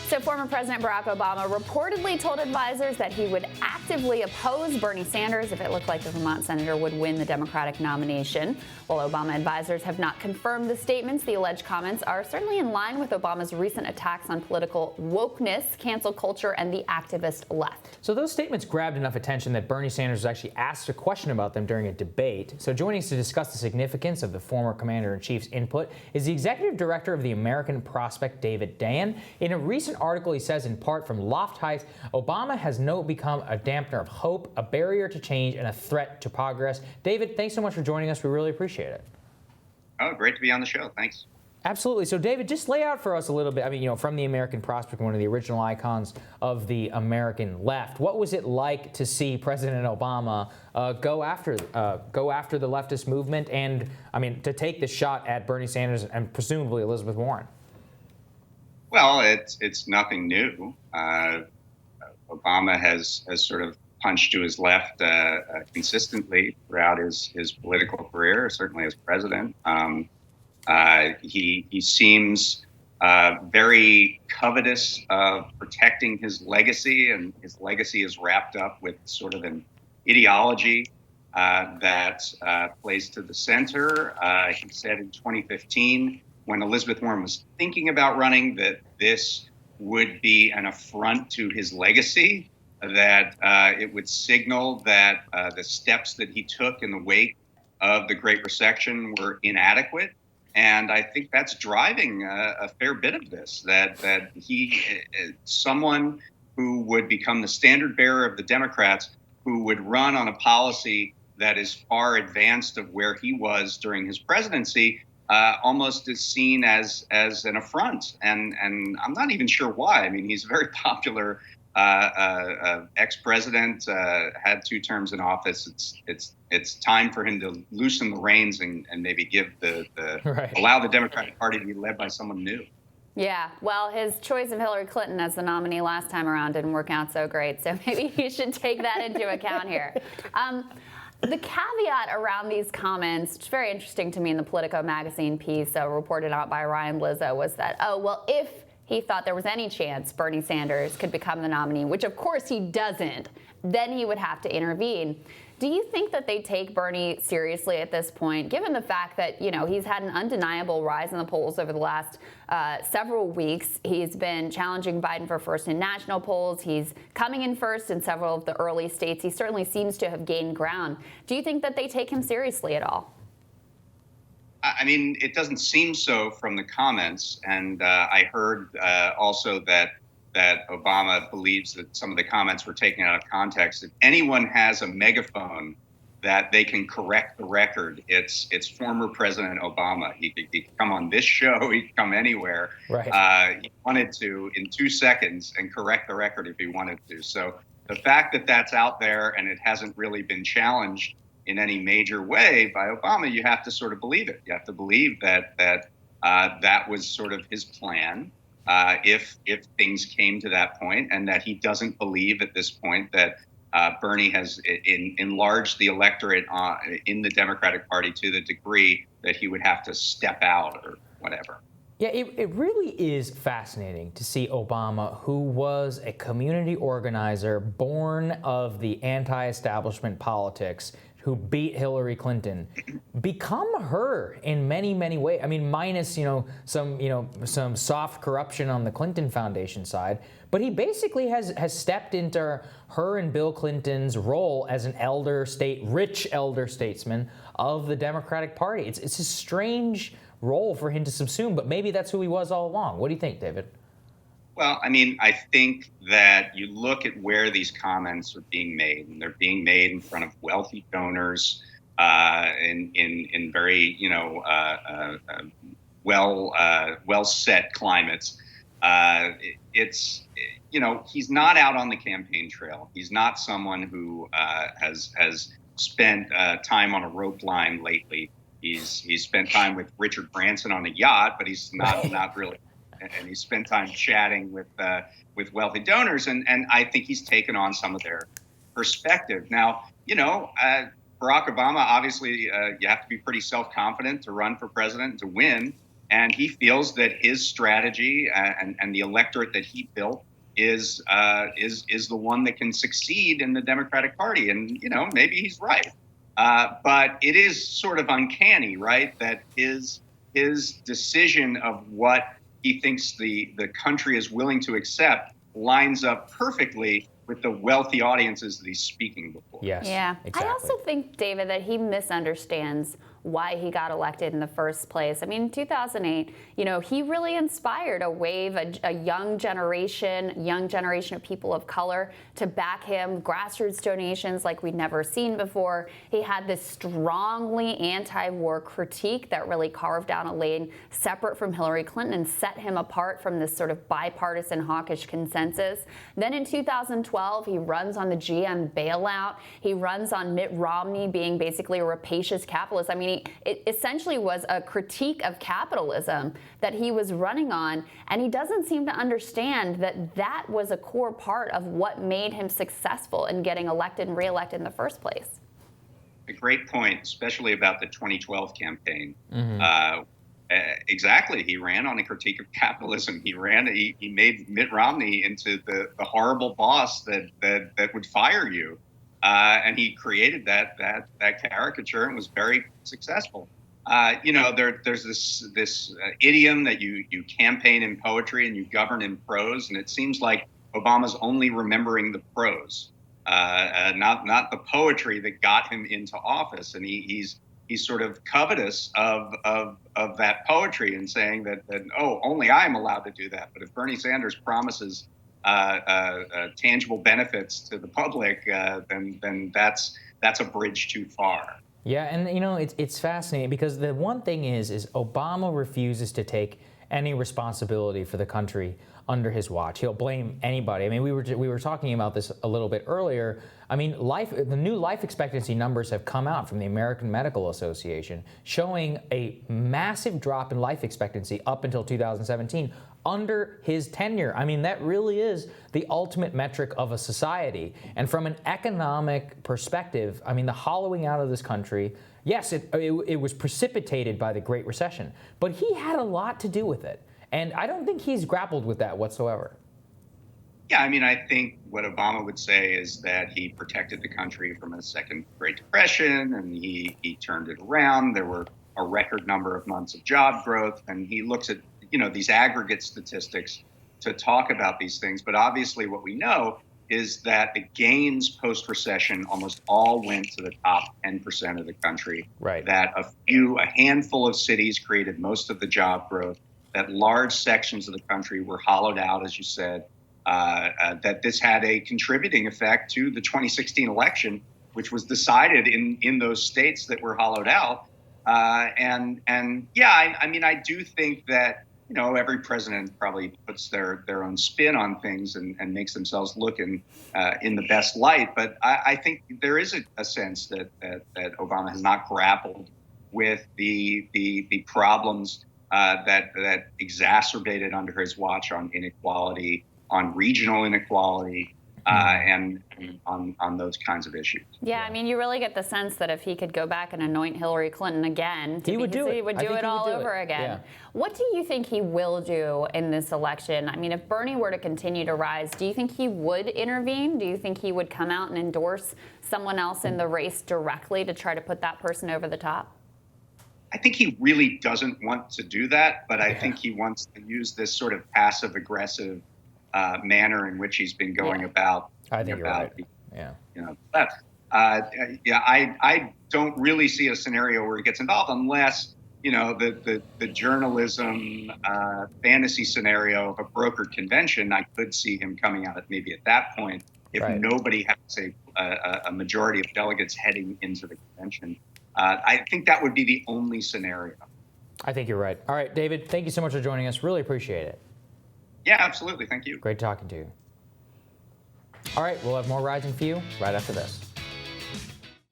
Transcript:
So former President Barack Obama reportedly told advisors that he would actively oppose Bernie Sanders if it looked like the Vermont senator would win the Democratic nomination. While Obama advisors have not confirmed the statements, the alleged comments are certainly in line with Obama's recent attacks on political wokeness, cancel culture, and the activist left. So those statements grabbed enough attention that Bernie Sanders was actually asked a question about them during a debate. So joining us to discuss the significance of the former commander-in-chief's input is the executive director of the American Prospect, David Dayen. In a recent article, he says, in part from Loft Heights, Obama has become a dampener of hope, a barrier to change, and a threat to progress. David, thanks so much for joining us. We really appreciate it. Oh, great to be on the show. Thanks. Absolutely. So, David, just lay out for us a little bit. I mean, from the American Prospect, one of the original icons of the American left. What was it like to see President Obama go after the leftist movement and, to take the shot at Bernie Sanders and presumably Elizabeth Warren? Well, it's nothing new. Obama has sort of punched to his left consistently throughout his political career, certainly as president. He seems very covetous of protecting his legacy, and his legacy is wrapped up with sort of an ideology that plays to the center. He said in 2015, when Elizabeth Warren was thinking about running, that this would be an affront to his legacy, that it would signal that the steps that he took in the wake of the Great Recession were inadequate. And I think that's driving a fair bit of this, that he, someone who would become the standard bearer of the Democrats, who would run on a policy that is far advanced of where he was during his presidency, almost is seen as an affront. And I'm not even sure why. I mean, he's a very popular ex-president, had 2 terms in office. It's time for him to loosen the reins and maybe give allow the Democratic Party to be led by someone new. Yeah, well, his choice of Hillary Clinton as the nominee last time around didn't work out so great, so maybe he should take that into account here. The caveat around these comments, which is very interesting to me in the Politico magazine piece reported out by Ryan Lizzo, was that, if he thought there was any chance Bernie Sanders could become the nominee, which of course he doesn't, then he would have to intervene. Do you think that they take Bernie seriously at this point, given the fact that, he's had an undeniable rise in the polls over the last several weeks? He's been challenging Biden for first in national polls. He's coming in first in several of the early states. He certainly seems to have gained ground. Do you think that they take him seriously at all? I mean, it doesn't seem so from the comments. And I heard also that Obama believes that some of the comments were taken out of context. If anyone has a megaphone that they can correct the record, it's former President Obama. He could come on this show, he could come anywhere. Right. He wanted to in 2 seconds and correct the record if he wanted to. So the fact that that's out there and it hasn't really been challenged in any major way by Obama, you have to sort of believe it. You have to believe that that was sort of his plan. If things came to that point, and that he doesn't believe at this point that Bernie has enlarged the electorate in the Democratic Party to the degree that he would have to step out or whatever. Yeah, it really is fascinating to see Obama, who was a community organizer born of the anti-establishment politics, who beat Hillary Clinton, become her in many, many ways. I mean, minus, some soft corruption on the Clinton Foundation side. But he basically has stepped into her and Bill Clinton's role as an rich elder statesman of the Democratic Party. It's a strange role for him to subsume, but maybe that's who he was all along. What do you think, David? Well, I mean, I think that you look at where these comments are being made, and they're being made in front of wealthy donors in very, well set climates. He's not out on the campaign trail. He's not someone who has spent time on a rope line lately. He's spent time with Richard Branson on a yacht, but he's not really. And he spent time chatting with wealthy donors, and I think he's taken on some of their perspective. Now, Barack Obama, obviously, you have to be pretty self-confident to run for president and to win. and he feels that his strategy and the electorate that he built is the one that can succeed in the Democratic Party. And maybe he's right, but it is sort of uncanny, right, that his decision of what he thinks the country is willing to accept lines up perfectly with the wealthy audiences that he's speaking before. Yes. Yeah. Exactly. I also think, David, that he misunderstands why he got elected in the first place. I mean, in 2008, he really inspired a young generation of people of color to back him, grassroots donations like we'd never seen before. He had this strongly anti-war critique that really carved out a lane separate from Hillary Clinton and set him apart from this sort of bipartisan hawkish consensus. Then in 2012, he runs on the GM bailout. He runs on Mitt Romney being basically a rapacious capitalist. I mean, it essentially was a critique of capitalism that he was running on, and he doesn't seem to understand that that was a core part of what made him successful in getting elected and reelected in the first place. A great point, especially about the 2012 campaign. Mm-hmm. Exactly. He ran on a critique of capitalism. He made Mitt Romney into the horrible boss that would fire you. And he created that caricature and was very successful. There's this idiom that you campaign in poetry and you govern in prose, and it seems like Obama's only remembering the prose, not the poetry that got him into office. And he's sort of covetous of that poetry and saying that only I'm allowed to do that. But if Bernie Sanders promises tangible benefits to the public, then that's a bridge too far. Yeah, and it's fascinating because the one thing is Obama refuses to take any responsibility for the country under his watch. He'll blame anybody. I mean, we were talking about this a little bit earlier. I mean, the new life expectancy numbers have come out from the American Medical Association showing a massive drop in life expectancy up until 2017 under his tenure. I mean, that really is the ultimate metric of a society. And from an economic perspective, I mean, the hollowing out of this country, yes, it was precipitated by the Great Recession, but he had a lot to do with it. And I don't think he's grappled with that whatsoever. Yeah, I mean, I think what Obama would say is that he protected the country from a second Great Depression, and he turned it around. There were a record number of months of job growth, and he looks at these aggregate statistics to talk about these things. But obviously what we know is that the gains post-recession almost all went to the top 10% of the country. Right. That a handful of cities created most of the job growth, that large sections of the country were hollowed out, as you said, that this had a contributing effect to the 2016 election, which was decided in those states that were hollowed out. I mean, I do think that every president probably puts their own spin on things and makes themselves look in the best light. But I think there is a sense that Obama has not grappled with the problems that exacerbated under his watch on inequality, on regional inequality, and on those kinds of issues. Yeah, I mean, you really get the sense that if he could go back and anoint Hillary Clinton again, he would do it. He would do it all over again. Yeah. What do you think he will do in this election? I mean, if Bernie were to continue to rise, do you think he would intervene? Do you think he would come out and endorse someone else in the race directly to try to put that person over the top? I think he really doesn't want to do that, but I think he wants to use this sort of passive-aggressive manner in which he's been going about. I think you're right. I don't really see a scenario where he gets involved unless the journalism fantasy scenario of a brokered convention. I could see him coming out maybe at that point if nobody has a majority of delegates heading into the convention. I think that would be the only scenario. I think you're right. All right, David, thank you so much for joining us. Really appreciate it. Yeah, absolutely. Thank you. Great talking to you. All right, we'll have more Rising for you right after this.